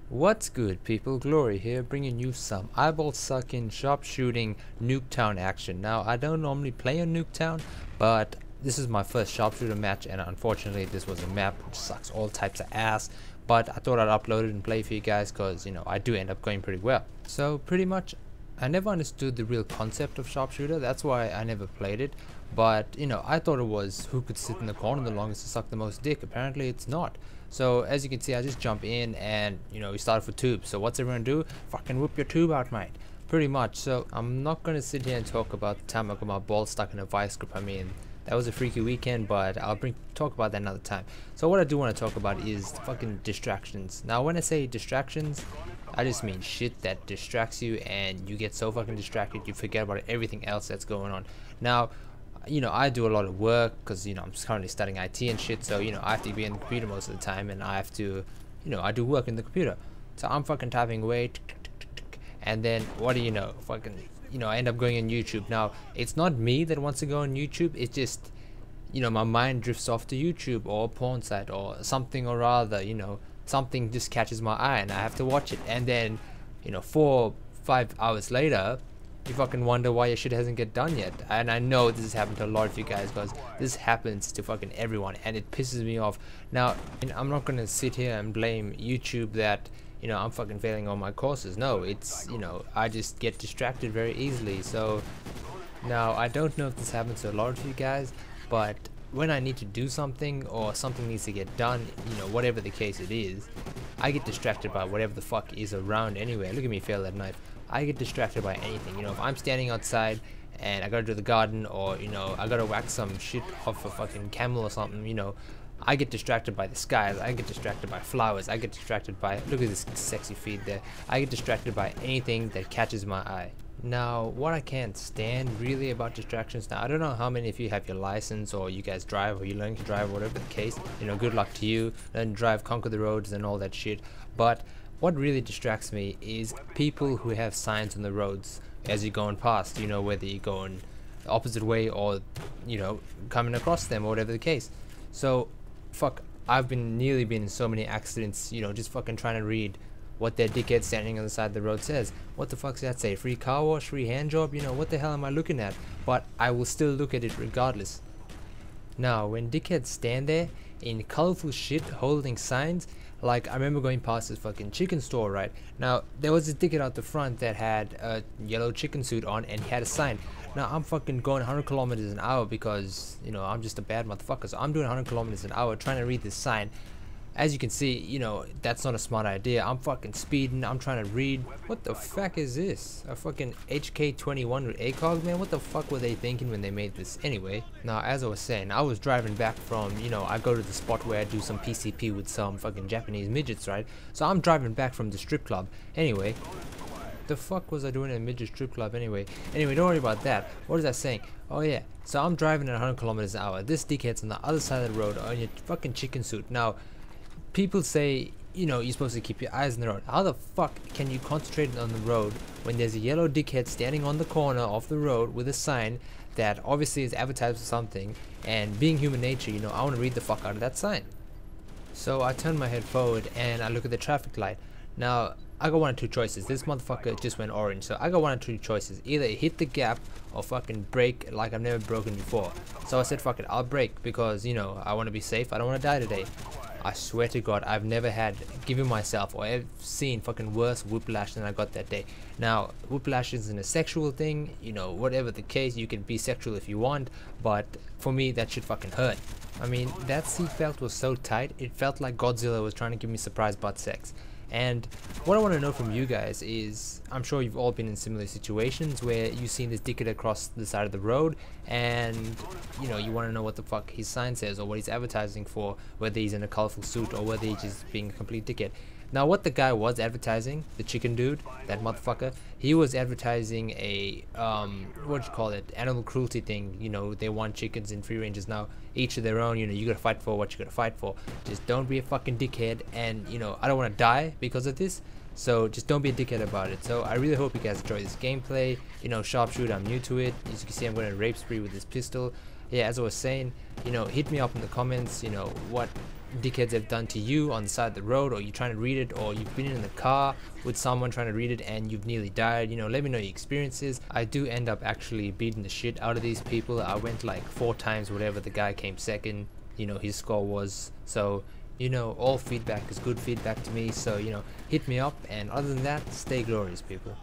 What's good, people? Glory here, bringing you some eyeball sucking, sharpshooting Nuketown action. Now, I don't normally play on Nuketown, but this is my first sharpshooter match, and unfortunately, this was a map which sucks all types of ass. But I thought I'd upload it and play for you guys because, I do end up going pretty well. So, pretty much, I never understood the real concept of sharpshooter. That's why I never played it. But, I thought it was who could sit in the corner the longest to suck the most dick. Apparently, it's not. So as you can see, I just jump in and we started for tube. So what's everyone do? Fucking whip your tube out, mate. Pretty much. So I'm not gonna sit here and talk about the time I got my ball stuck in a vice grip. I mean, that was a freaky weekend, but I'll talk about that another time. So what I do want to talk about is fucking distractions. Now when I say distractions, I just mean shit that distracts you and you get so fucking distracted you forget about everything else that's going on. Now I do a lot of work because I'm currently studying IT and shit, so I have to be in the computer most of the time, and I have to I do work in the computer, so I'm fucking typing away, and then what do you know, fucking I end up going on YouTube. Now it's not me that wants to go on YouTube, it's just my mind drifts off to YouTube or a porn site or something or other. Something just catches my eye and I have to watch it, and then 4-5 hours later you fucking wonder why your shit hasn't get done yet. And I know this has happened to a lot of you guys because this happens to fucking everyone and it pisses me off. Now I'm not gonna sit here and blame YouTube that I'm fucking failing all my courses. No, it's I just get distracted very easily. So now I don't know if this happens to a lot of you guys, but when I need to do something or something needs to get done, whatever the case it is, I get distracted by whatever the fuck is around anyway. Look at me fail that knife. I get distracted by anything. If I'm standing outside and I gotta do the garden, or I gotta whack some shit off a fucking camel or something, I get distracted by the skies, I get distracted by flowers, I get distracted by, look at this sexy feed there, I get distracted by anything that catches my eye. Now what I can't stand really about distractions, now I don't know how many of you have your license or you guys drive or you're learning to drive or whatever the case, good luck to you, learn to drive, conquer the roads and all that shit, but what really distracts me is people who have signs on the roads as you're going past, whether you're going the opposite way or coming across them or whatever the case. So fuck, I've nearly been in so many accidents, just fucking trying to read what that dickhead standing on the side of the road says. What the fuck's that say? Free car wash, free hand job? What the hell am I looking at? But I will still look at it regardless. Now when dickheads stand there in colorful shit holding signs, like I remember going past this fucking chicken store, right? Now there was a dickhead out the front that had a yellow chicken suit on and he had a sign. Now I'm fucking going 100 kilometers an hour because I'm just a bad motherfucker, so I'm doing 100 kilometers an hour trying to read this sign. As you can see, that's not a smart idea. I'm fucking speeding, I'm trying to read. What the fuck is this? A fucking HK21 with ACOG, man? What the fuck were they thinking when they made this? Anyway, now as I was saying, I was driving back from, I go to the spot where I do some PCP with some fucking Japanese midgets, right? So I'm driving back from the strip club. Anyway, the fuck was I doing at a midget strip club anyway? Anyway, don't worry about that. What was I saying? Oh yeah, so I'm driving at 100 kilometers an hour. This dickhead's on the other side of the road on your fucking chicken suit. Now, people say, you're supposed to keep your eyes on the road. How the fuck can you concentrate on the road when there's a yellow dickhead standing on the corner of the road with a sign that obviously is advertised for something, and being human nature, I want to read the fuck out of that sign. So I turn my head forward and I look at the traffic light. Now, I got one or two choices. This motherfucker just went orange, so I got one or two choices. Either hit the gap or fucking brake like I've never broken before. So I said fuck it, I'll brake because, I want to be safe, I don't want to die today. I swear to God, I've never given myself or ever seen fucking worse whiplash than I got that day. Now, whiplash isn't a sexual thing, whatever the case, you can be sexual if you want, but for me, that shit fucking hurt. I mean, that seatbelt was so tight, it felt like Godzilla was trying to give me surprise butt sex. And what I want to know from you guys is, I'm sure you've all been in similar situations where you've seen this dickhead across the side of the road and you want to know what the fuck his sign says or what he's advertising for, whether he's in a colorful suit or whether he's just being a complete dickhead. Now what the guy was advertising, the chicken dude, that motherfucker, he was advertising a what do you call it, animal cruelty thing. They want chickens in free ranges. Now each of their own, you gotta fight for what you gotta fight for. Just don't be a fucking dickhead, and I don't want to die because of this, so just don't be a dickhead about it. So I really hope you guys enjoy this gameplay. Sharpshooter, I'm new to it. As you can see, I'm going to rape spree with this pistol. Yeah, as I was saying, hit me up in the comments, what dickheads have done to you on the side of the road, or you're trying to read it, or you've been in the car with someone trying to read it and you've nearly died. You know, let me know your experiences. I do end up actually beating the shit out of these people. I went like 4 times, whatever. The guy came second, you know, his score was. So, you know, all feedback is good feedback to me. So, you know, hit me up, and other than that, stay glorious, people.